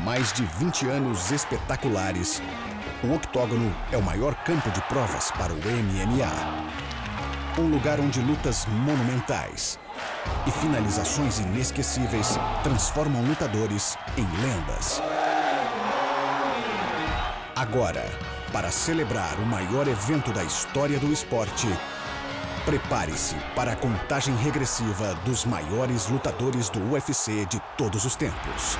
mais de 20 anos espetaculares, o Octógono é o maior campo de provas para o MMA. Um lugar onde lutas monumentais e finalizações inesquecíveis transformam lutadores em lendas. Agora, para celebrar o maior evento da história do esporte, prepare-se para a contagem regressiva dos maiores lutadores do UFC de todos os tempos.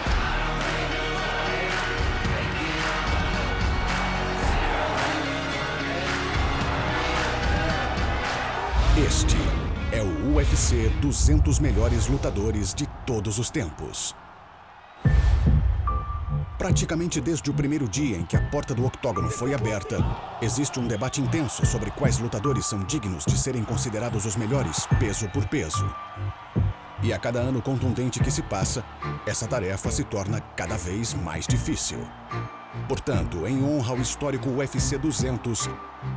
Este é o UFC 200 melhores lutadores de todos os tempos. Praticamente desde o primeiro dia em que a porta do Octógono foi aberta, existe um debate intenso sobre quais lutadores são dignos de serem considerados os melhores peso por peso. E a cada ano contundente que se passa, essa tarefa se torna cada vez mais difícil. Portanto, em honra ao histórico UFC 200,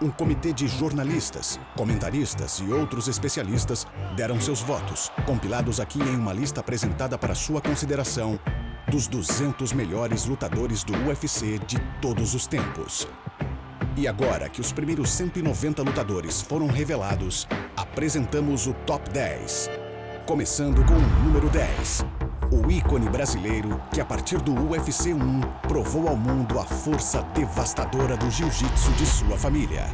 um comitê de jornalistas, comentaristas e outros especialistas deram seus votos, compilados aqui em uma lista apresentada para sua consideração, dos 200 melhores lutadores do UFC de todos os tempos. E agora que os primeiros 190 lutadores foram revelados, apresentamos o Top 10. Começando com o número 10. O ícone brasileiro que, a partir do UFC 1, provou ao mundo a força devastadora do jiu-jitsu de sua família.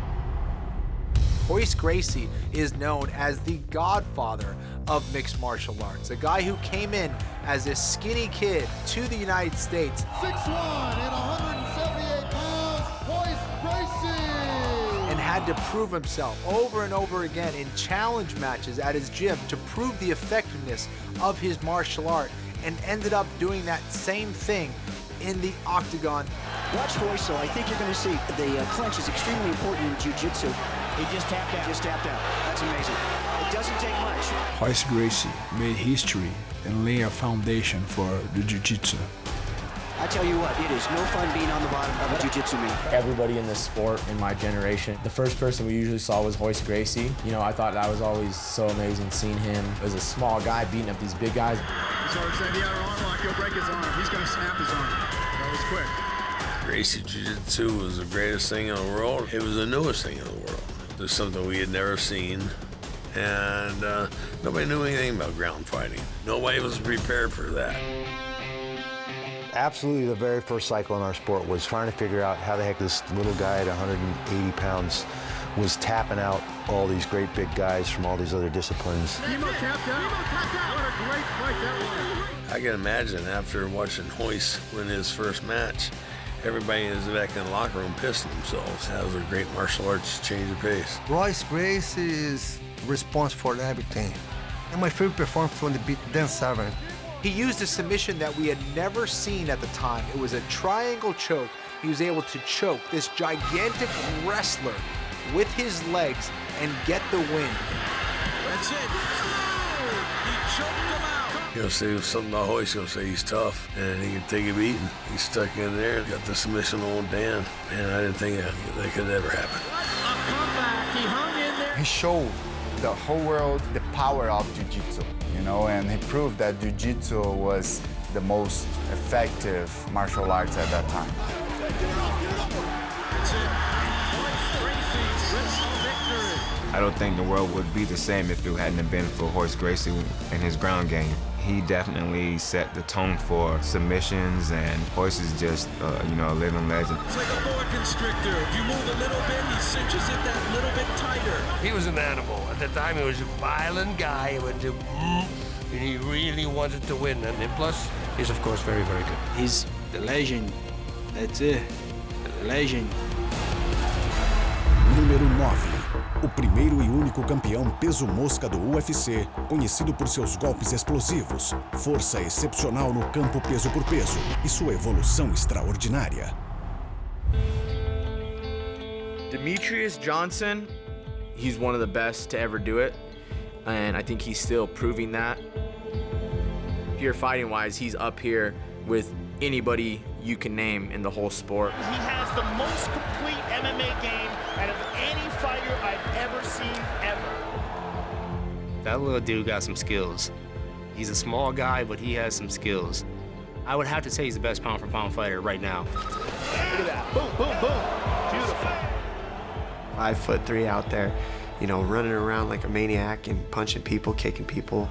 Royce Gracie is known as the godfather of mixed martial arts, a guy who came in as a skinny kid to the United States. 6'1" and 178 pounds, Royce Gracie! And had to prove himself over and over again in challenge matches at his gym to prove the effectiveness of his martial art, and ended up doing that same thing in the octagon. Watch Royce, though. I think you're going to see the clinch is extremely important in jiu-jitsu. He just tapped out. That's amazing. It doesn't take much. Royce Gracie made history and laid a foundation for the jiu-jitsu. I tell you what, it is no fun being on the bottom of a jiu-jitsu ring. Everybody in this sport in my generation, the first person we usually saw was Royce Gracie. You know, I thought that was always so amazing seeing him as a small guy beating up these big guys. He's already said the other arm lock, he'll break his arm. He's going to snap his arm. That was quick. Gracie Jiu-Jitsu was the greatest thing in the world. It was the newest thing in the world. It was something we had never seen. And nobody knew anything about ground fighting. Nobody was prepared for that. Absolutely, the very first cycle in our sport was trying to figure out how the heck this little guy at 180 pounds was tapping out all these great big guys from all these other disciplines. Nemo tapped out. What a great fight that was. I can imagine after watching Royce win his first match, everybody is back in the locker room pissing themselves. That was a great martial arts change of pace. Royce Gracie is responsible for everything. And my favorite performance was the beat Dan Severn. He used a submission that we had never seen at the time. It was a triangle choke. He was able to choke this gigantic wrestler with his legs and get the win. That's it. He choked him out. He'll say something about Royce, he'll say he's tough and he can take a beating. He's stuck in there, got the submission on Dan, and I didn't think that could ever happen. A comeback. He hung in there. He showed the whole world the power of jiu-jitsu, you know, and he proved that jiu-jitsu was the most effective martial arts at that time. I don't think the world would be the same if it hadn't been for Royce Gracie and his ground game. He definitely set the tone for submissions, and Royce is just, a living legend. It's like a boa constrictor. If you move a little bit, he cinches it that little bit tighter. He was an animal. At the time, he was a violent guy. He would do, and he really wanted to win. And plus, he's, of course, very, very good. He's the legend. That's it. The legend. Número 9. O primeiro e único campeão peso-mosca do UFC, conhecido por seus golpes explosivos, força excepcional no campo peso por peso e sua evolução extraordinária. Demetrius Johnson, he's one of the best to ever do it, and I think he's still proving that. Pure fighting-wise, he's up here with anybody you can name in the whole sport. He has the most complete MMA game out of any fighter I've ever seen, ever. That little dude got some skills. He's a small guy, but he has some skills. I would have to say he's the best pound-for-pound fighter right now. Look at that. Boom, boom, boom. Beautiful. 5'3" out there, you know, running around like a maniac and punching people, kicking people.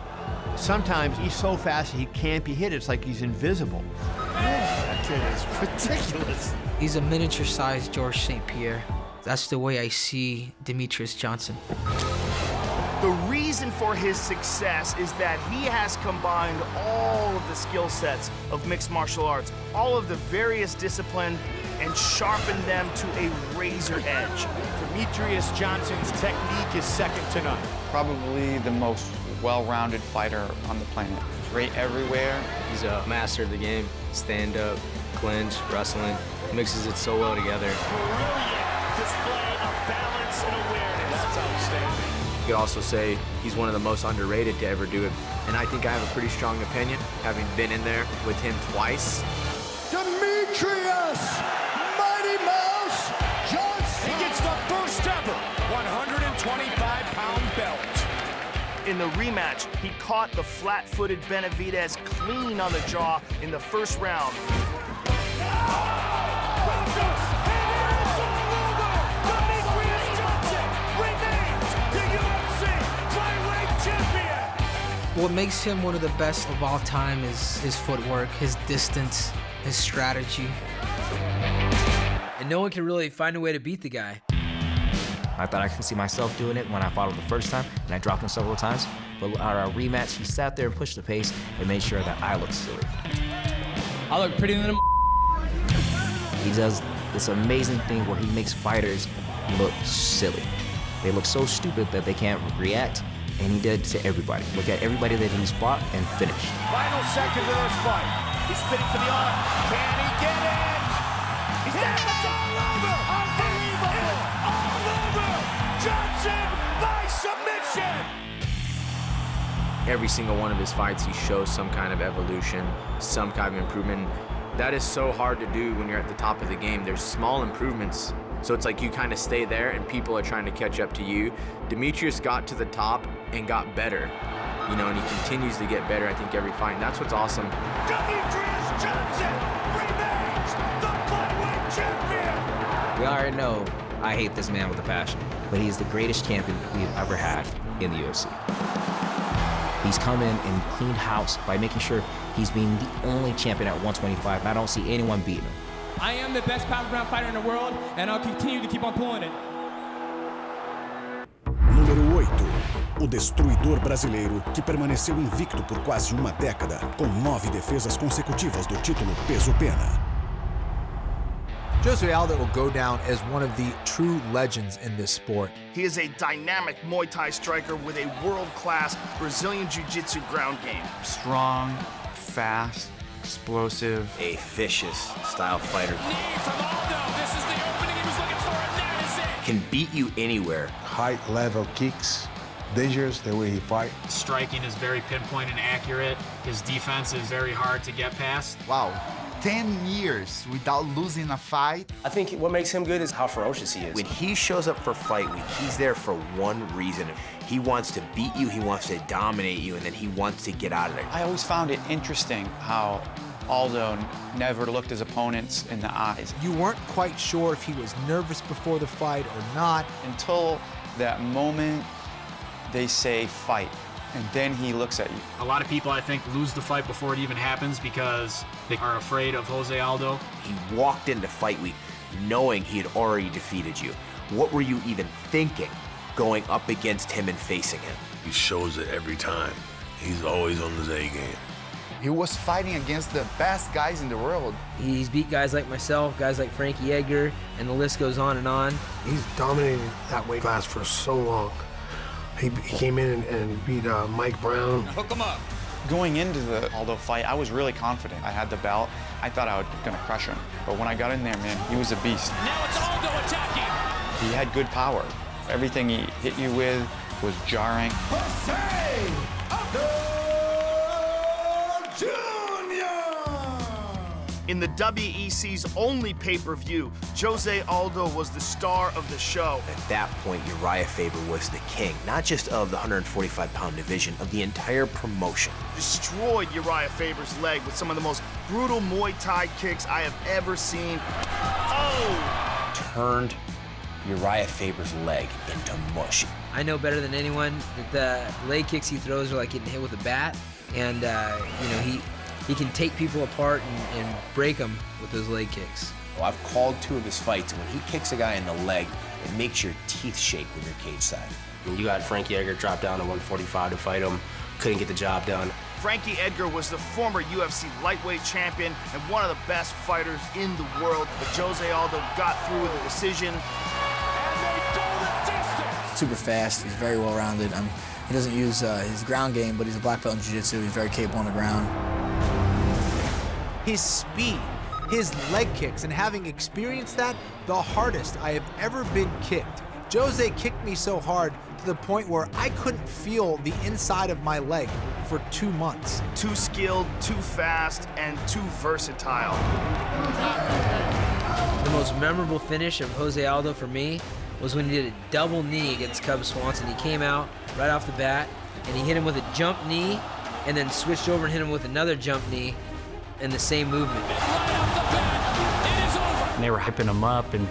Sometimes he's so fast he can't be hit. It's like he's invisible. That kid is ridiculous. He's a miniature-sized George St. Pierre. That's the way I see Demetrius Johnson. The reason for his success is that he has combined all of the skill sets of mixed martial arts, all of the various disciplines, and sharpened them to a razor edge. Demetrius Johnson's technique is second to none. Probably the most well-rounded fighter on the planet. Great everywhere. He's a master of the game. Stand-up, clinch, wrestling. Mixes it so well together. Brilliant display of balance and awareness. That's outstanding. You could also say he's one of the most underrated to ever do it. And I think I have a pretty strong opinion, having been in there with him twice. Demetrius Mighty Mouse Johnson! He gets the first ever 125-pound belt. In the rematch, he caught the flat-footed Benavidez clean on the jaw in the first round. What makes him one of the best of all time is his footwork, his distance, his strategy. And no one can really find a way to beat the guy. I thought I could see myself doing it when I fought him the first time, and I dropped him several times. But on our rematch, he sat there and pushed the pace and made sure that I looked silly. I look pretty than him. He does this amazing thing where he makes fighters look silly. They look so stupid that they can't react, and he did to everybody. Look at everybody that he's fought and finished. Final seconds of this fight. He's spinning for the arm. Can he get it? He's down. It's all over. Unbelievable. It's all over. Johnson by submission. Every single one of his fights, he shows some kind of evolution, some kind of improvement. That is so hard to do when you're at the top of the game. There's small improvements. So it's like you kind of stay there and people are trying to catch up to you. Demetrius got to the top and got better, you know, and he continues to get better, I think, every fight. And that's what's awesome. Demetrius Johnson remains the flyweight champion. We already know I hate this man with a passion, but he's the greatest champion we've ever had in the UFC. He's come in and cleaned house by making sure he's being the only champion at 125, and I don't see anyone beating him. I am the best pound-for-pound fighter in the world, and I'll continue to keep on pulling it. Número 8. O destruidor brasileiro que permaneceu invicto por quase uma década, com 9 defesas consecutivas do título peso-pena. Jose Aldo will go down as one of the true legends in this sport. He is a dynamic Muay Thai striker with a world-class Brazilian Jiu-Jitsu ground game. Strong, fast, explosive, a vicious style fighter. Knee from Aldo. This is the opening he was looking for, and that is it. Can beat you anywhere. High level kicks, dangerous the way he fights. Striking is very pinpoint and accurate. His defense is very hard to get past. Wow. 10 years without losing a fight. I think what makes him good is how ferocious he is. When he shows up for fight week, he's there for one reason. He wants to beat you, he wants to dominate you, and then he wants to get out of there. I always found it interesting how Aldo never looked his opponents in the eyes. You weren't quite sure if he was nervous before the fight or not. Until that moment they say fight, and then he looks at you. A lot of people, I think, lose the fight before it even happens because they are afraid of Jose Aldo. He walked into fight week knowing he had already defeated you. What were you even thinking going up against him and facing him? He shows it every time. He's always on his A game. He was fighting against the best guys in the world. He's beat guys like myself, guys like Frankie Edgar, and the list goes on and on. He's dominated that weight class for so long. He came in and beat Mike Brown. Hook him up. Going into the Aldo fight, I was really confident. I had the belt. I thought I was gonna crush him. But when I got in there, man, he was a beast. Now it's Aldo attacking. He had good power. Everything he hit you with was jarring. In the WEC's only pay-per-view, Jose Aldo was the star of the show. At that point, Uriah Faber was the king, not just of the 145-pound division, of the entire promotion. Destroyed Uriah Faber's leg with some of the most brutal Muay Thai kicks I have ever seen. Oh! Turned Uriah Faber's leg into mush. I know better than anyone that the leg kicks he throws are like getting hit with a bat, and he can take people apart and break them with those leg kicks. Well, I've called 2 of his fights, and when he kicks a guy in the leg, it makes your teeth shake when you're cage side. You got Frankie Edgar dropped down to 145 to fight him, couldn't get the job done. Frankie Edgar was the former UFC lightweight champion and one of the best fighters in the world, but Jose Aldo got through with a decision. Super fast, he's very well-rounded. He doesn't use his ground game, but he's a black belt in jiu-jitsu. He's very capable on the ground. His speed, his leg kicks, and having experienced that, the hardest I have ever been kicked. Jose kicked me so hard to the point where I couldn't feel the inside of my leg for 2 months. Too skilled, too fast, and too versatile. The most memorable finish of Jose Aldo for me was when he did a double knee against Cub Swanson. He came out right off the bat, and he hit him with a jump knee, and then switched over and hit him with another jump knee in the same movement. And they were hyping him up, and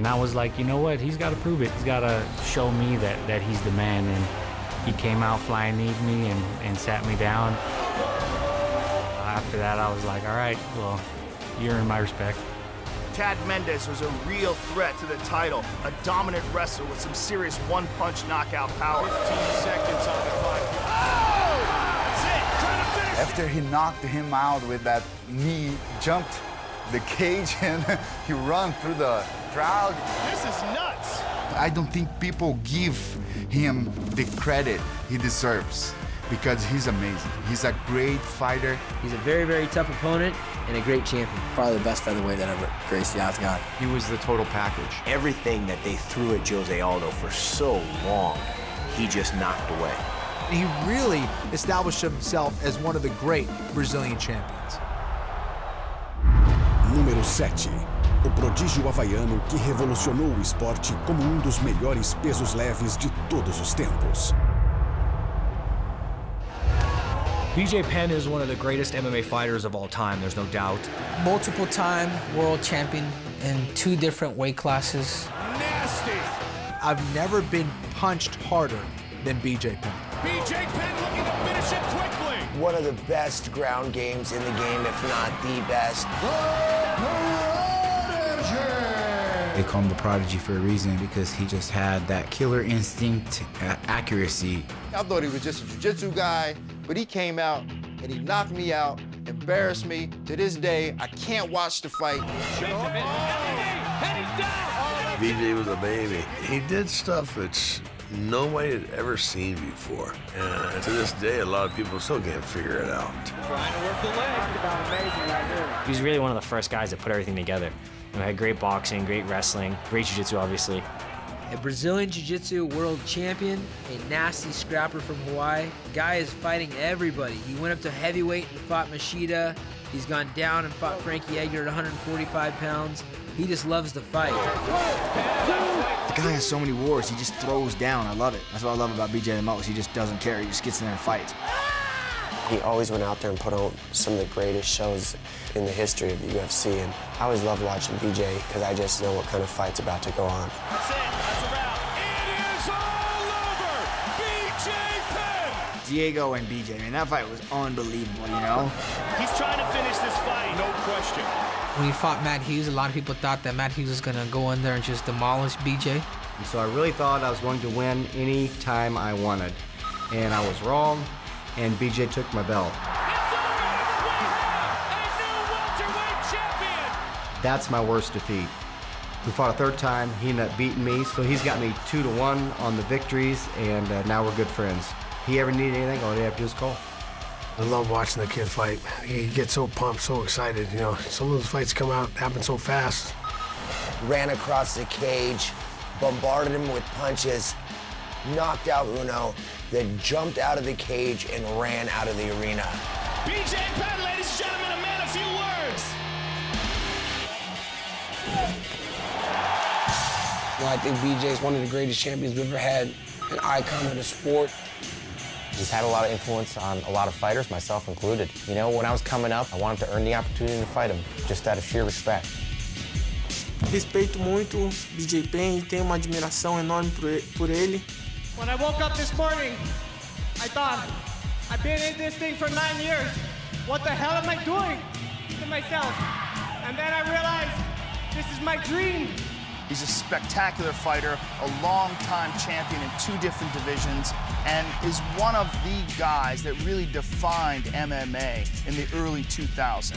I was like, you know what? He's got to prove it. He's got to show me that he's the man. And he came out, flying kneed me, and sat me down. After that, I was like, all right, well, you earned my respect. Chad Mendes was a real threat to the title, a dominant wrestler with some serious one-punch knockout power. 15 seconds on the clock. Oh! That's it! Trying to finish. After he knocked him out with that knee, jumped the cage and he ran through the crowd. This is nuts! I don't think people give him the credit he deserves because he's amazing. He's a great fighter. He's a very, very tough opponent and a great champion. Probably the best featherweight that ever graced the octagon. He was the total package. Everything that they threw at Jose Aldo for so long, he just knocked away. He really established himself as one of the great Brazilian champions. Número 7. O prodígio havaiano que revolucionou o esporte como dos melhores pesos leves de todos os tempos. BJ Penn is one of the greatest MMA fighters of all time, there's no doubt. Multiple-time world champion in 2 different weight classes. Nasty! I've never been punched harder than BJ Penn. BJ Penn looking to finish it quickly. One of the best ground games in the game, if not the best. They call him the Prodigy for a reason because he just had that killer instinct, accuracy. I thought he was just a jiu-jitsu guy, but he came out and he knocked me out, embarrassed me. To this day, I can't watch the fight. BJ was a baby. He did stuff that's nobody had ever seen before. And to this day, a lot of people still can't figure it out. Trying to work the leg. He was really one of the first guys that put everything together. Had great boxing, great wrestling, great jiu-jitsu, obviously. A Brazilian Jiu-Jitsu world champion, a nasty scrapper from Hawaii. Guy is fighting everybody. He went up to heavyweight and fought Machida. He's gone down and fought Frankie Edgar at 145 pounds. He just loves to fight. The guy has so many wars, he just throws down. I love it. That's what I love about BJ the most. He just doesn't care. He just gets in there and fights. He always went out there and put on some of the greatest shows in the history of the UFC, and I always loved watching BJ because I just know what kind of fight's about to go on. That's it. That's a wrap. It is all over. BJ Penn. Diego and BJ, man, that fight was unbelievable, you know? He's trying to finish this fight. No question. When he fought Matt Hughes, a lot of people thought that Matt Hughes was gonna go in there and just demolish BJ. And so I really thought I was going to win any time I wanted. And I was wrong, and BJ took my belt. That's my worst defeat. We fought a 3rd time, he ended up beating me, so he's got me 2-1 on the victories, and now we're good friends. If he ever needed anything, all he have to do is call. I love watching the kid fight. He gets so pumped, so excited, you know. Some of those fights happen so fast. Ran across the cage, bombarded him with punches, knocked out Uno, then jumped out of the cage and ran out of the arena. BJ Penn, ladies and gentlemen, a man of few words. I think BJ is one of the greatest champions we've ever had, an icon of the sport. He's had a lot of influence on a lot of fighters, myself included. You know, when I was coming up, I wanted to earn the opportunity to fight him, just out of sheer respect. Respeito muito BJ Penn e tenho uma admiração enorme por ele. When I woke up this morning, I thought, I've been in this thing for 9 years. What the hell am I doing to myself? And then I realized this is my dream. He's a spectacular fighter, a long-time champion in 2 different divisions, and is one of the guys that really defined MMA in the early 2000s.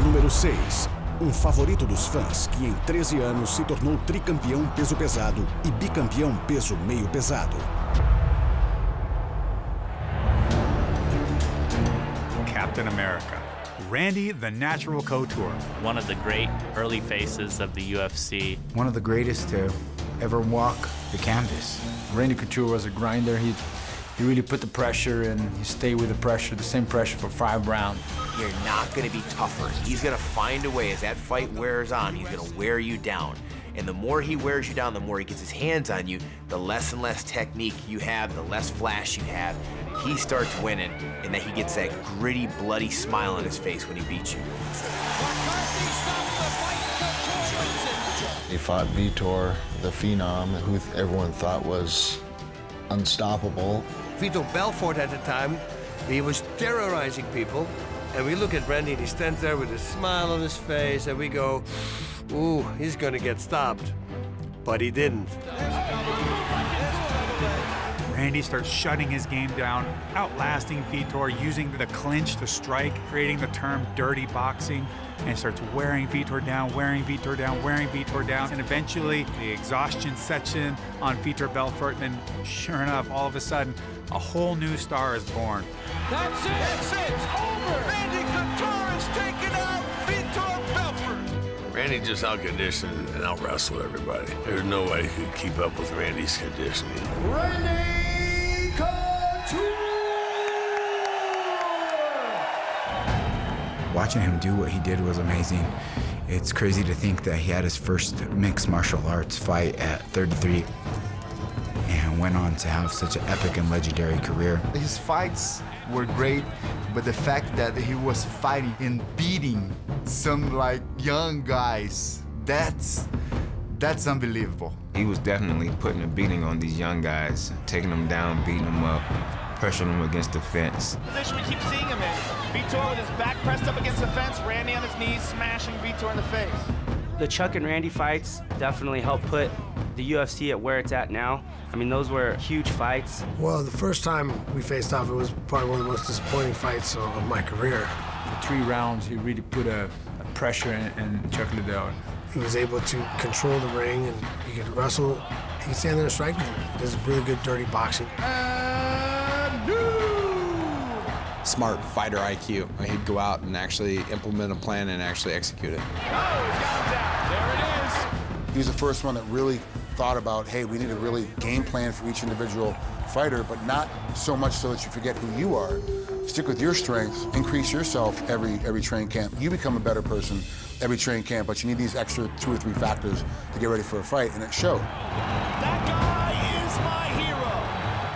Número 6. Favorito dos fãs que em 13 anos se tornou tricampeão peso pesado e bicampeão peso meio pesado. Captain America, Randy the Natural Couture. One of the great early faces of the UFC. One of the greatest to ever walk the canvas. Randy Couture was a grinder. He really put the pressure and he stayed with the pressure, the same pressure for 5 rounds. You're not gonna be tougher. He's gonna find a way. As that fight wears on, he's gonna wear you down. And the more he wears you down, the more he gets his hands on you, the less and less technique you have, the less flash you have. He starts winning, and then he gets that gritty, bloody smile on his face when he beats you. He fought Vitor, the Phenom, who everyone thought was unstoppable. Vitor Belfort at the time, he was terrorizing people. And we look at Randy and he stands there with a smile on his face and we go, ooh, he's gonna get stopped. But he didn't. Randy starts shutting his game down, outlasting Vitor, using the clinch to strike, creating the term dirty boxing, and starts wearing Vitor down, wearing Vitor down, wearing Vitor down, and eventually the exhaustion sets in on Vitor Belfort, and sure enough, all of a sudden, a whole new star is born. That's it! That's it! It's over! Randy Couture has taken out Vitor Belfort! Randy just out-conditioned and out-wrestled everybody. There's no way he could keep up with Randy's conditioning. Randy Couture! Watching him do what he did was amazing. It's crazy to think that he had his first mixed martial arts fight at 33 and went on to have such an epic and legendary career. His fights were great, but the fact that he was fighting and beating some like young guys, that's unbelievable. He was definitely putting a beating on these young guys, taking them down, beating them up, pressuring them against the fence. Position we keep seeing him in. Vitor with his back pressed up against the fence, Randy on his knees, smashing Vitor in the face. The Chuck and Randy fights definitely helped put the UFC at where it's at now. I mean, those were huge fights. Well, the first time we faced off, it was probably one of the most disappointing fights of my career. For 3 rounds, he really put a pressure in Chuck Liddell. He was able to control the ring, and he could wrestle. He could stand there and strike with him. There's really good, dirty boxing. Smart fighter IQ. He'd go out and actually implement a plan and actually execute it. He was the first one that really thought about, hey, we need a really game plan for each individual fighter, but not so much so that you forget who you are. Stick with your strengths, increase yourself every training camp. You become a better person every training camp, but you need these extra 2 or 3 factors to get ready for a fight, and it showed. That guy is my hero!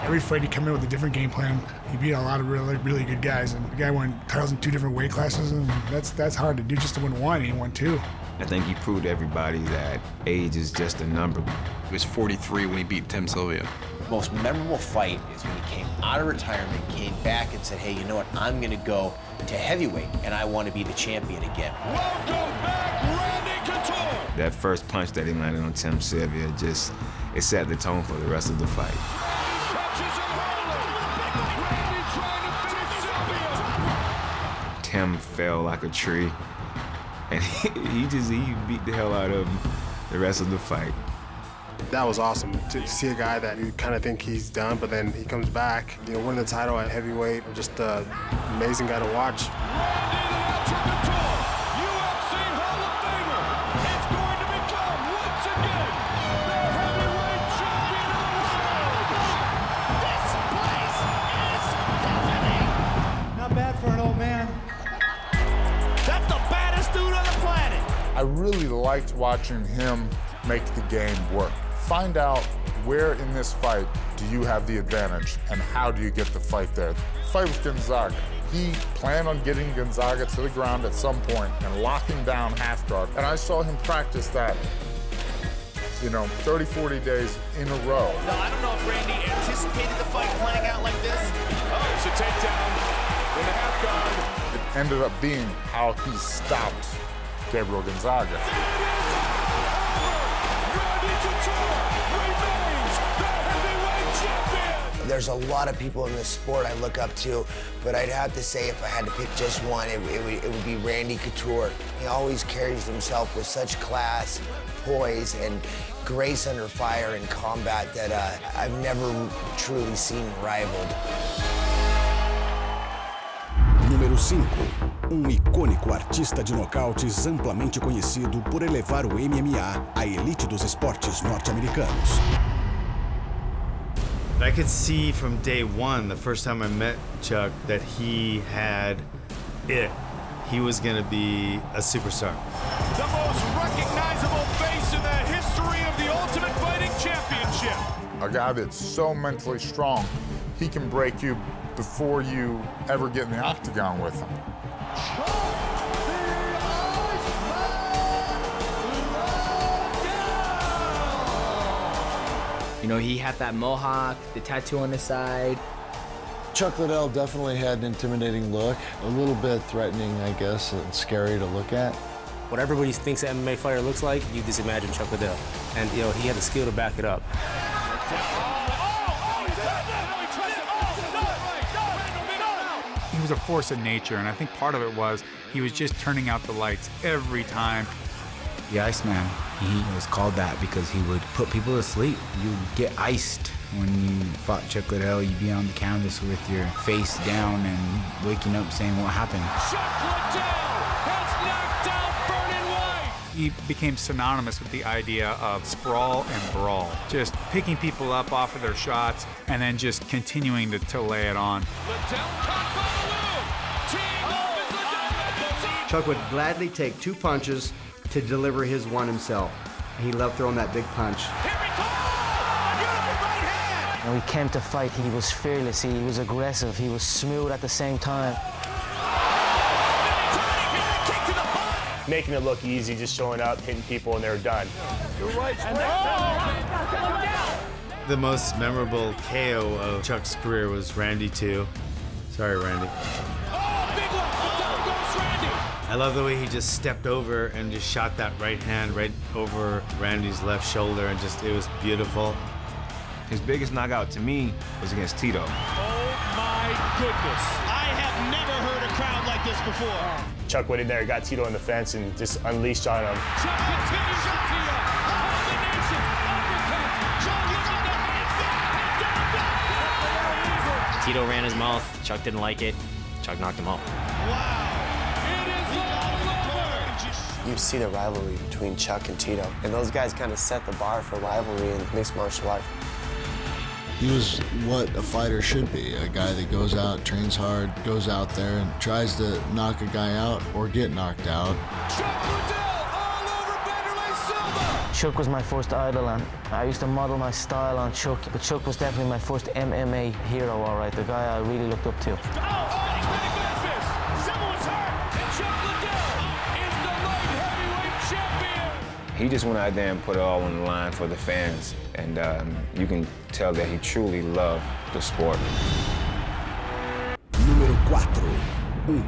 Every fight he'd come in with a different game plan. He beat a lot of really good guys, and the guy won titles in 2 different weight classes, and that's hard to do just to win 1, and he won 2. I think he proved to everybody that age is just a number. He was 43 when he beat Tim Sylvia. The most memorable fight is when he came out of retirement, came back and said, hey, you know what, I'm gonna go to heavyweight and I want to be the champion again. Welcome back, Randy Couture! That first punch that he landed on Tim Sylvia, it set the tone for the rest of the fight. Tim fell like a tree, and he beat the hell out of him the rest of the fight. That was awesome to see a guy that you kind of think he's done, but then he comes back, winning the title at heavyweight. Just an amazing guy to watch. Not bad for an old man. I really liked watching him make the game work. Find out where in this fight do you have the advantage and how do you get the fight there. Fight with Gonzaga. He planned on getting Gonzaga to the ground at some point and locking down half guard. And I saw him practice that, 30, 40 days in a row. Now, I don't know if Randy anticipated the fight playing out like this. Oh, it's a takedown in the half guard. It ended up being how he stopped Gabriel Gonzaga. There's a lot of people in this sport I look up to, but I'd have to say if I had to pick just one, it would be Randy Couture. He always carries himself with such class, poise, and grace under fire in combat that I've never truly seen rivaled. Número 5. Icônico artista de nocautes amplamente conhecido por elevar o MMA à elite dos esportes norte-americanos. I could see from day one, the first time I met Chuck, that he had it. He was gonna be a superstar. The most recognizable face in the history of the Ultimate Fighting Championship. A guy that's so mentally strong, he can break you before you ever get in the octagon with him. He had that mohawk, the tattoo on his side. Chuck Liddell definitely had an intimidating look, a little bit threatening, I guess, and scary to look at. What everybody thinks an MMA fighter looks like, you just imagine Chuck Liddell. And, he had the skill to back it up. He was a force of nature, and I think part of it was he was just turning out the lights every time. The Iceman, he was called that because he would put people to sleep. You'd get iced when you fought Chuck Liddell. You'd be on the canvas with your face down and waking up saying what happened. Chuck Liddell has knocked out Vernon White. He became synonymous with the idea of sprawl and brawl, just picking people up off of their shots and then just continuing to lay it on. Chuck would gladly take 2 punches to deliver his one himself. He loved throwing that big punch. When he came to fight, he was fearless, he was aggressive, he was smooth at the same time. Making it look easy, just showing up, hitting people, and they were done. The most memorable KO of Chuck's career was Randy 2. Sorry, Randy. I love the way he just stepped over and just shot that right hand right over Randy's left shoulder, and it was beautiful. His biggest knockout to me was against Tito. Oh my goodness. I have never heard a crowd like this before. Chuck went in there, got Tito on the fence, and just unleashed on him. Chuck continues on Tito. Combination, uppercut. Tito ran his mouth. Chuck didn't like it. Chuck knocked him out. You see the rivalry between Chuck and Tito, and those guys kind of set the bar for rivalry in mixed martial arts. He was what a fighter should be, a guy that goes out, trains hard, goes out there and tries to knock a guy out or get knocked out. Chuck was my first idol, and I used to model my style on Chuck, but Chuck was definitely my first MMA hero, all right, the guy I really looked up to. He just went out there and put it all on the line for the fans, and you can tell that he truly loved the sport. Número 4.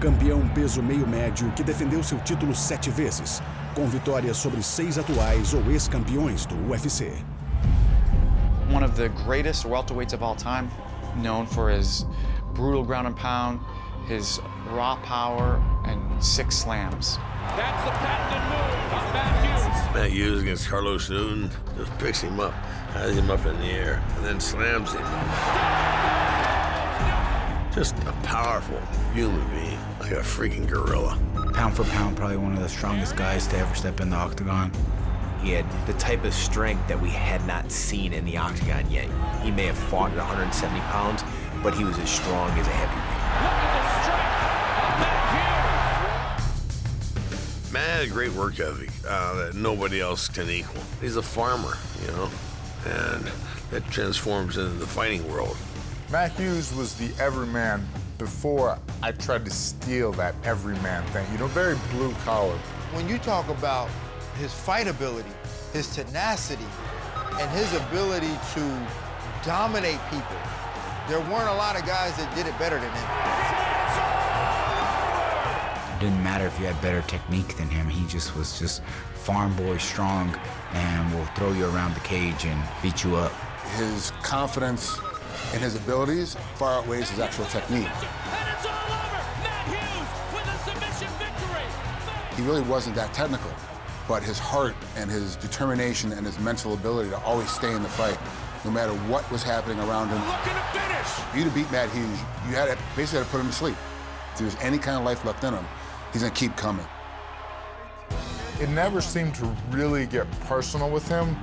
Campeão peso meio médio que defendeu seu título 7 vezes, com vitórias sobre 6 atuais ou ex-campeões do UFC. One of the greatest welterweights of all time, known for his brutal ground and pound, his raw power, and 6 slams. That's the patented move of Matt Hughes. Matt Hughes against Carlos Newton just picks him up, has him up in the air, and then slams him. Just a powerful human being, like a freaking gorilla. Pound for pound, probably one of the strongest guys to ever step in the octagon. He had the type of strength that we had not seen in the octagon yet. He may have fought at 170 pounds, but he was as strong as a heavyweight. Matt had a great work ethic that nobody else can equal. He's a farmer, you know, and that transforms into the fighting world. Matt Hughes was the everyman before I tried to steal that everyman thing. You know, very blue collar. When you talk about his fight ability, his tenacity, and his ability to dominate people, there weren't a lot of guys that did it better than him. It didn't matter if you had better technique than him. He just was just farm boy strong and will throw you around the cage and beat you up. His confidence in his abilities far outweighs his actual technique. He really wasn't that technical, but his heart and his determination and his mental ability to always stay in the fight, no matter what was happening around him. Looking to finish. For you to beat Matt Hughes, you had to basically put him to sleep. If there's any kind of life left in him, he's gonna keep coming. It never seemed to really get personal with him,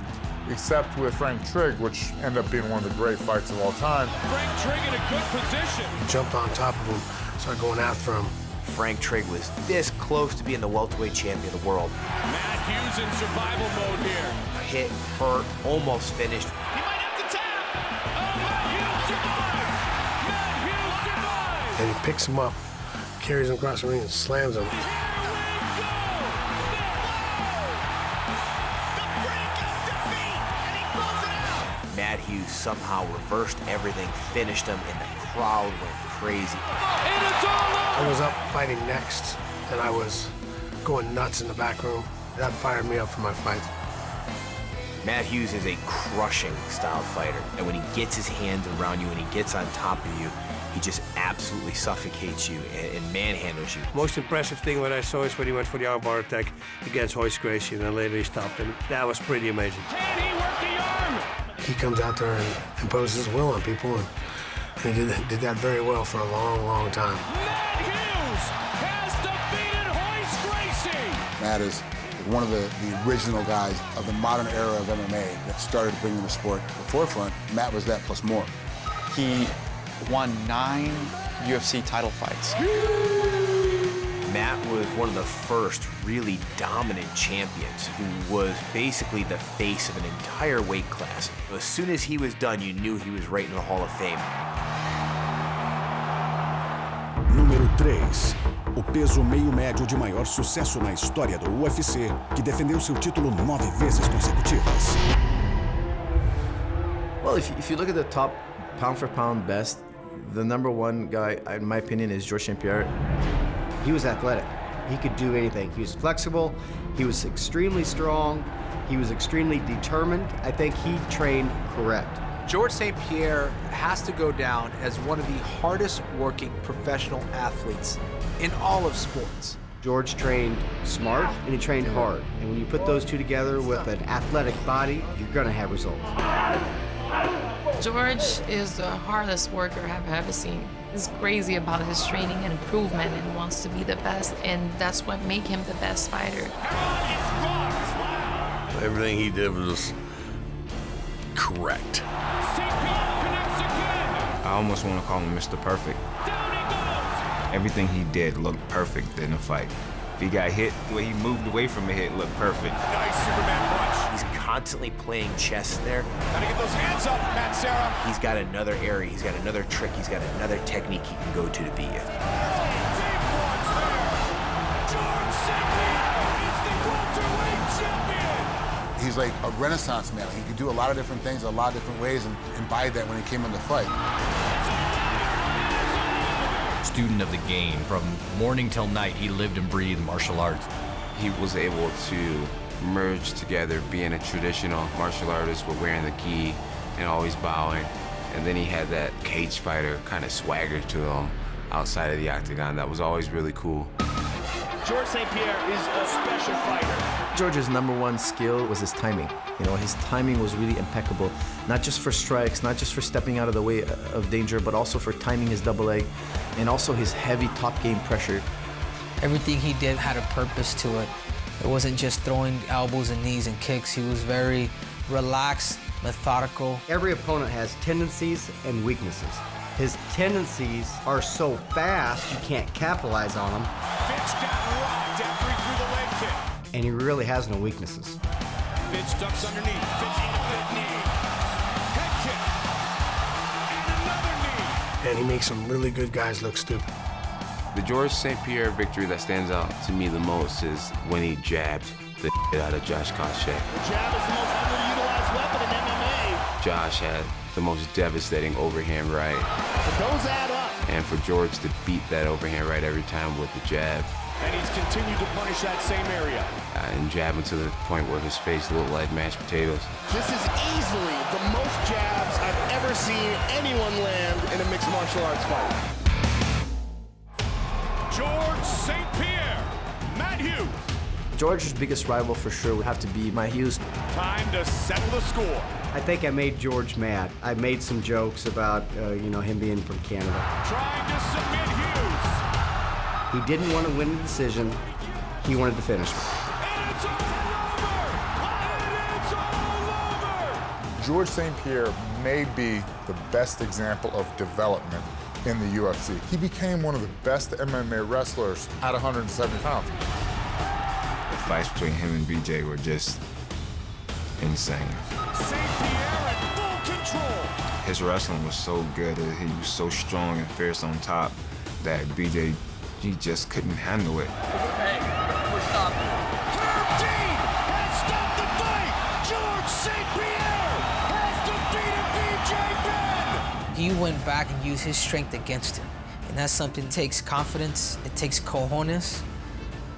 except with Frank Trigg, which ended up being one of the great fights of all time. Frank Trigg in a good position. Jumped on top of him, started going after him. Frank Trigg was this close to being the welterweight champion of the world. Matt Hughes in survival mode here. Hit, hurt, almost finished. He might have to tap. Oh, Matt Hughes survives. And he picks him up, carries him across the ring, and slams him. Matt Hughes somehow reversed everything, finished him, and the crowd went crazy. And it's all over. I was up fighting next, and I was going nuts in the back room. That fired me up for my fight. Matt Hughes is a crushing style fighter, and when he gets his hands around you and he gets on top of you, he just absolutely suffocates you and manhandles you. Most impressive thing what I saw is when he went for the armbar attack against Hoist Gracie, and then later he stopped, and that was pretty amazing. Can he work the arm? He comes out there and imposes his will on people, and he did that very well for a long, long time. Matt Hughes has defeated Hoist Gracie. Matt is one of the original guys of the modern era of MMA that started bringing the sport to the forefront. Matt was that plus more. He won 9 UFC title fights. Matt was one of the first really dominant champions who was basically the face of an entire weight class. As soon as he was done, you knew he was right in the Hall of Fame. Número 3. O peso meio-médio de maior sucesso na história do UFC, que defendeu seu título 9 vezes consecutivas. Well, if you look at the top pound-for-pound best, the number one guy, in my opinion, is Georges St. Pierre. He was athletic. He could do anything. He was flexible. He was extremely strong. He was extremely determined. I think he trained correct. Georges St. Pierre has to go down as one of the hardest working professional athletes in all of sports. George trained smart and he trained hard. And when you put those two together with an athletic body, you're gonna have results. George is the hardest worker I've ever seen. He's crazy about his training and improvement and wants to be the best, and that's what makes him the best fighter. Everything he did was correct. I almost want to call him Mr. Perfect. Everything he did looked perfect in the fight. If he got hit, the way he moved away from the hit looked perfect. Nice Superman punch. He's constantly playing chess there. Gotta get those hands up, Matt Serra. He's got another area, he's got another trick, he's got another technique he can go to beat you. Georges St. Pierre is the welterweight champion. He's like a renaissance man. He could do a lot of different things, a lot of different ways, and embodied that when he came in the fight. Student of the game. From morning till night, he lived and breathed martial arts. He was able to merge together being a traditional martial artist with wearing the gi and always bowing. And then he had that cage fighter kind of swagger to him outside of the octagon. That was always really cool. Georges St. Pierre is a special fighter. George's number one skill was his timing. You know, his timing was really impeccable, not just for strikes, not just for stepping out of the way of danger, but also for timing his double leg, and also his heavy top game pressure. Everything he did had a purpose to it. It wasn't just throwing elbows and knees and kicks. He was very relaxed, methodical. Every opponent has tendencies and weaknesses. His tendencies are so fast, you can't capitalize on them. Fitch got rocked after he threw the leg kick. And he really has no weaknesses. Fitch ducks underneath. Fitch eats a big knee. Head kick. And another knee. And he makes some really good guys look stupid. The Georges St. Pierre victory that stands out to me the most is when he jabbed the out of Josh Koscheck. The jab is the most underutilized weapon in MMA. Josh had the most devastating overhand right. But those add up. And for George to beat that overhand right every time with the jab. And he's continued to punish that same area. And jabbing to the point where his face looked like mashed potatoes. This is easily the most jabs I've ever seen anyone land in a mixed martial arts fight. Georges St. Pierre, Matt Hughes. George's biggest rival for sure would have to be Matt Hughes. Time to settle the score. I think I made George mad. I made some jokes about, him being from Canada. Trying to submit Hughes. He didn't want to win the decision. He wanted to finish me. Georges St. Pierre may be the best example of development in the UFC. He became one of the best MMA wrestlers at 170 pounds. The fights between him and BJ were just insane. St. Pierre in full control. His wrestling was so good. He was so strong and fierce on top that BJ, he just couldn't handle it. Hey, we're stopping. 13 has stopped the fight. Georges St. Pierre has defeated BJ Penn. You went back and used his strength against him. And that's something that takes confidence, it takes cojones,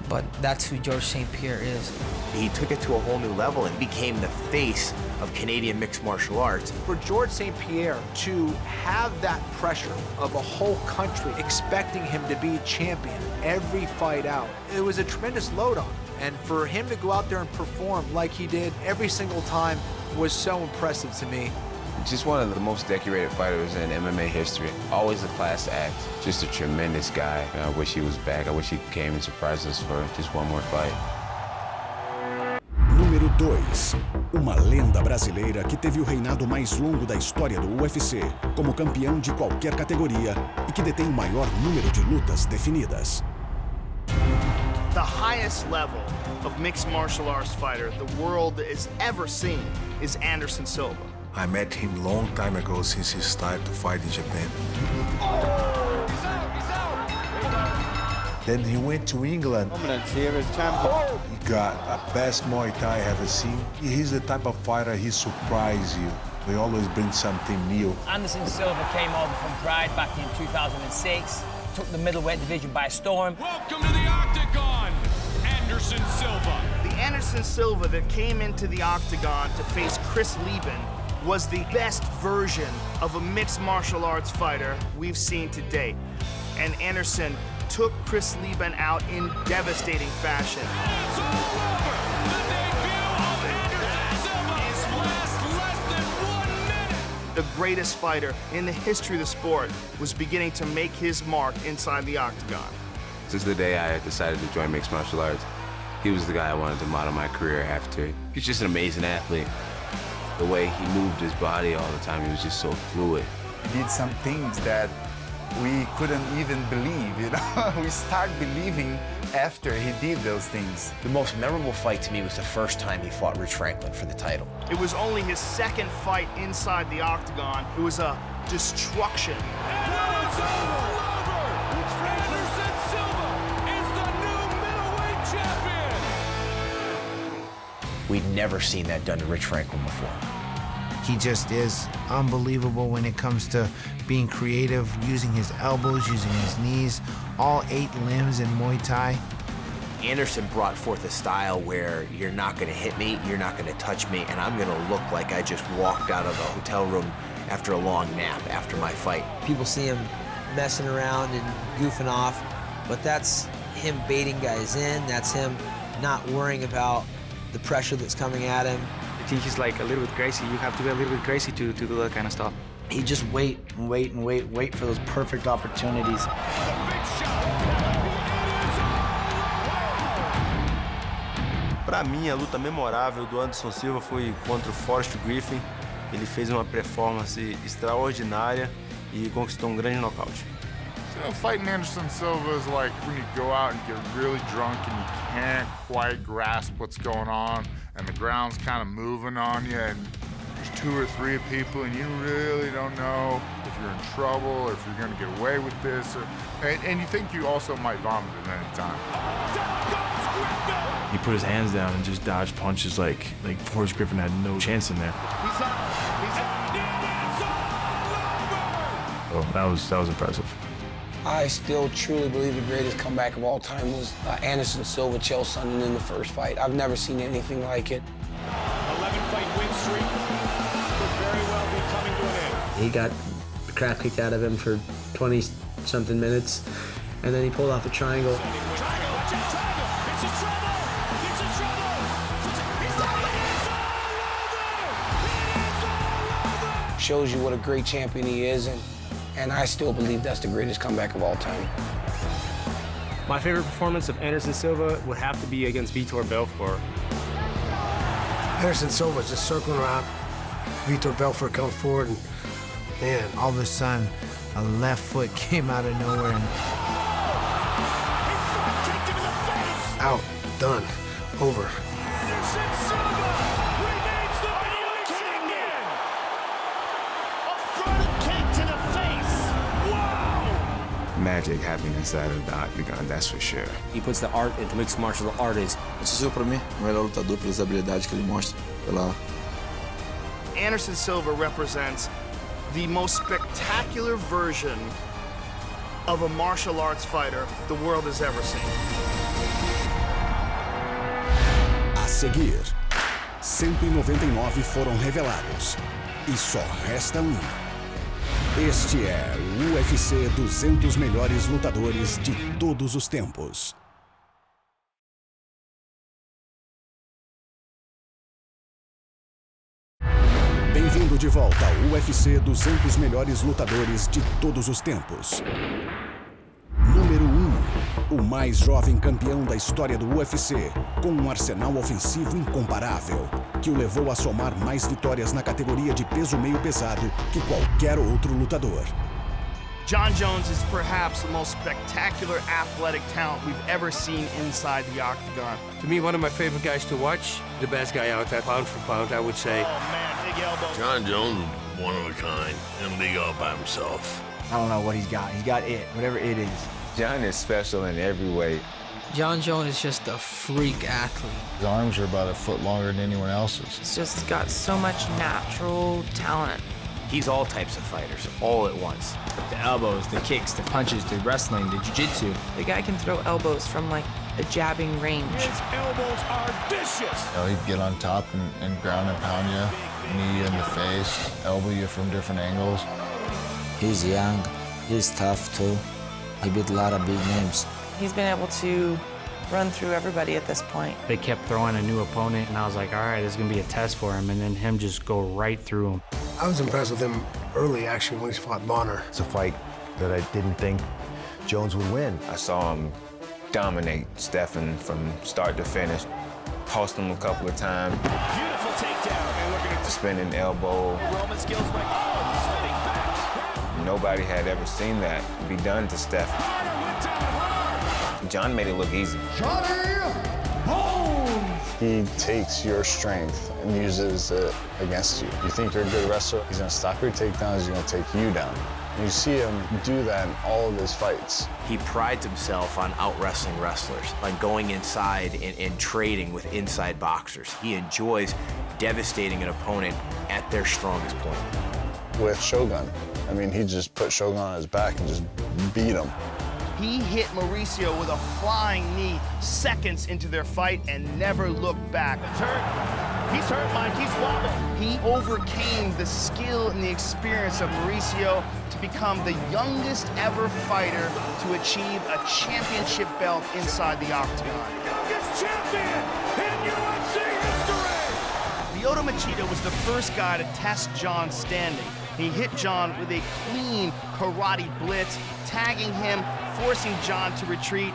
but that's who Georges St. Pierre is. He took it to a whole new level and became the face of Canadian mixed martial arts. For Georges St. Pierre to have that pressure of a whole country expecting him to be champion every fight out, it was a tremendous load on him. And for him to go out there and perform like he did every single time was so impressive to me. Just one of the most decorated fighters in MMA history. Always a class act. Just a tremendous guy. I wish he was back. I wish he came and surprised us for just one more fight. Número 2. Uma lenda brasileira que teve o reinado mais longo da história do UFC, como campeão de qualquer categoria e que detém o maior número de lutas definidas. The highest level of mixed martial arts fighter the world has ever seen is Anderson Silva. I met him long time ago since he started to fight in Japan. Oh, he's out. Then he went to England. Dominance here as champion. He got a best Muay Thai I ever seen. He's the type of fighter, he surprises you. He always brings something new. Anderson Silva came over from Pride back in 2006. Took the middleweight division by storm. Welcome to the Octagon, Anderson Silva. The Anderson Silva that came into the Octagon to face Chris Lieben was the best version of a mixed martial arts fighter we've seen to date. And Anderson took Chris Lieben out in devastating fashion. It's all over. The debut of Anderson Silva lasts less than 1 minute. The greatest fighter in the history of the sport was beginning to make his mark inside the Octagon. Since the day I decided to join mixed martial arts, he was the guy I wanted to model my career after. He's just an amazing athlete. The way he moved his body all the time, he was just so fluid. He did some things that we couldn't even believe, We start believing after he did those things. The most memorable fight to me was the first time he fought Rich Franklin for the title. It was only his second fight inside the Octagon. It was a destruction. It's all over. Anderson Silva is the new middleweight champion. We'd never seen that done to Rich Franklin before. He just is unbelievable when it comes to being creative, using his elbows, using his knees, all 8 limbs in Muay Thai. Anderson brought forth a style where you're not gonna hit me, you're not gonna touch me, and I'm gonna look like I just walked out of a hotel room after a long nap after my fight. People see him messing around and goofing off, but that's him baiting guys in, that's him not worrying about the pressure that's coming at him. I think he's like a little bit crazy. You have to be a little bit crazy to do that kind of stuff. He just wait for those perfect opportunities. Para mim, a luta memorável do Anderson Silva foi contra o Forrest Griffin. Ele fez uma performance extraordinária e conquistou grande nocaute. You know, fighting Anderson Silva is like when you go out and get really drunk and you can't quite grasp what's going on, and the ground's kind of moving on you, and there's 2 or 3 people, and you really don't know if you're in trouble or if you're going to get away with this, and you think you also might vomit at any time. He put his hands down and just dodged punches like Forrest Griffin had no chance in there. Oh, that was impressive. I still truly believe the greatest comeback of all time was Anderson Silva, Chael Sonnen in the first fight. I've never seen anything like it. 11-fight win streak could very well be coming to an end. He got the crap kicked out of him for 20-something minutes, and then he pulled off a triangle. Shows you what a great champion he is, and I still believe that's the greatest comeback of all time. My favorite performance of Anderson Silva would have to be against Vitor Belfort. Anderson Silva's just circling around. Vitor Belfort comes forward, and man, all of a sudden, a left foot came out of nowhere and out, done, over. Magic happening inside of the octagon, that's for sure. He puts the art into mixed martial artists. Esse para mim, o melhor lutador pelas habilidades que ele mostra. Anderson Silva represents the most spectacular version of a martial arts fighter the world has ever seen. A seguir, 199 foram revelados e só resta um. Este é o UFC 200 melhores lutadores de todos os tempos. Bem-vindo de volta ao UFC 200 melhores lutadores de todos os tempos. Número 1, o mais jovem campeão da história do UFC, com um arsenal ofensivo incomparável, que o levou a somar mais vitórias na categoria de peso meio pesado que qualquer outro lutador. Jon Jones is perhaps the most spectacular athletic talent we've ever seen inside the octagon. To me, one of my favorite guys to watch, the best guy out there, pound for pound, I would say. Oh man, big elbow. Jon Jones was one of a kind, in a league all by himself. I don't know what he's got. He's got it, whatever it is. John is special in every way. Jon Jones is just a freak athlete. His arms are about a foot longer than anyone else's. He's just got so much natural talent. He's all types of fighters, all at once. The elbows, the kicks, the punches, the wrestling, the jiu-jitsu. The guy can throw elbows from like a jabbing range. His elbows are vicious. You know, he'd get on top and ground and pound you, knee you in the face, elbow you from different angles. He's young, he's tough too. He beat a lot of big names. He's been able to run through everybody at this point. They kept throwing a new opponent, and I was like, all right, this is gonna be a test for him, and then him just go right through him. I was impressed with him early, actually, when he fought Bonner. It's a fight that I didn't think Jones would win. I saw him dominate Stephan from start to finish. Tossed him a couple of times. Beautiful takedown. And looking at the spinning elbow. Roman skills like, oh, spinning back. Nobody had ever seen that be done to Stephan. Jon made it look easy. He takes your strength and uses it against you. You think you're a good wrestler, he's gonna stop your takedowns, he's gonna take you down. And you see him do that in all of his fights. He prides himself on out-wrestling wrestlers, on going inside and trading with inside boxers. He enjoys devastating an opponent at their strongest point. With Shogun, I mean, he just put Shogun on his back and just beat him. He hit Mauricio with a flying knee seconds into their fight and never looked back. He's hurt. He's hurt, Mike. He's wobbled. He overcame the skill and the experience of Mauricio to become the youngest ever fighter to achieve a championship belt inside the octagon. Youngest champion in UFC history! Lyoto Machida was the first guy to test Jon standing. He hit Jon with a clean karate blitz, tagging him, forcing Jon to retreat.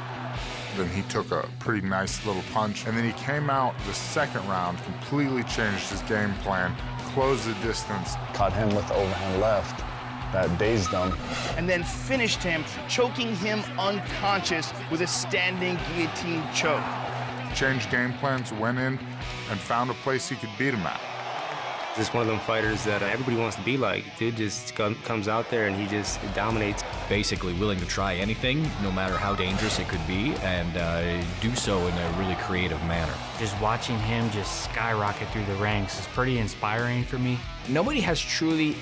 Then he took a pretty nice little punch, and then he came out the second round, completely changed his game plan, closed the distance. Caught him with the overhand left, that dazed him. And then finished him, choking him unconscious with a standing guillotine choke. Changed game plans, went in, and found a place he could beat him at. Just one of them fighters that everybody wants to be like. Dude just comes out there and he just dominates. Basically willing to try anything, no matter how dangerous it could be, and do so in a really creative manner. Just watching him just skyrocket through the ranks is pretty inspiring for me. Nobody has truly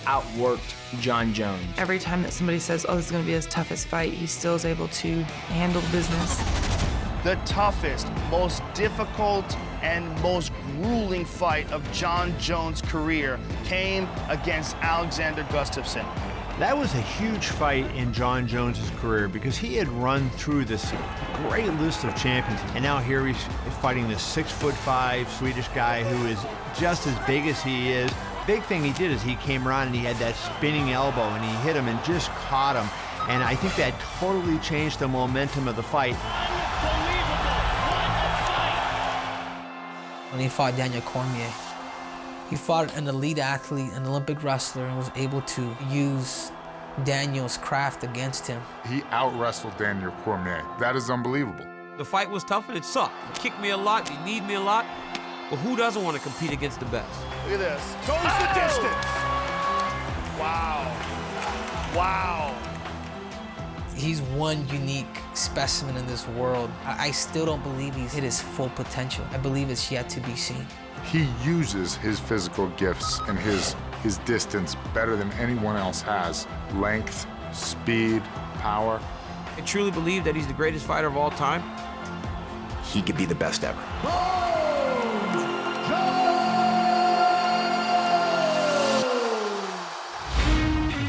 outworked Jon Jones. Every time that somebody says, oh, this is going to be his toughest fight, he still is able to handle business. The toughest, most difficult, and most grueling fight of Jon Jones' career came against Alexander Gustafsson. That was a huge fight in Jon Jones' career because he had run through this great list of champions, and now here he's fighting this 6'5" Swedish guy who is just as big as he is. Big thing he did is he came around and he had that spinning elbow and he hit him and just caught him. And I think that totally changed the momentum of the fight. When he fought Daniel Cormier, he fought an elite athlete, an Olympic wrestler, and was able to use Daniel's craft against him. He out-wrestled Daniel Cormier. That is unbelievable. The fight was tough and it sucked. He kicked me a lot, he kneed me a lot, but who doesn't want to compete against the best? Look at this. Goes the distance. Wow. Wow. He's one unique specimen in this world. I still don't believe he's hit his full potential. I believe it's yet to be seen. He uses his physical gifts and his distance better than anyone else has. Length, speed, power. I truly believe that he's the greatest fighter of all time. He could be the best ever.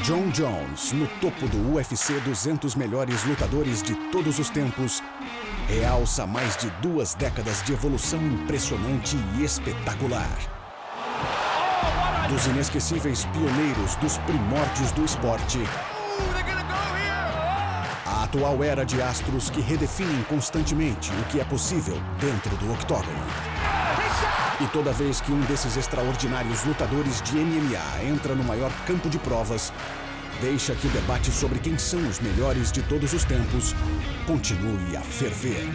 Jon Jones, no topo do UFC 200 melhores lutadores de todos os tempos, realça mais de 2 décadas de evolução impressionante e espetacular. Dos inesquecíveis pioneiros dos primórdios do esporte, a atual era de astros que redefinem constantemente o que é possível dentro do octógono. E toda vez que um desses extraordinários lutadores de MMA entra no maior campo de provas, deixa que o debate sobre quem são os melhores de todos os tempos continue a ferver.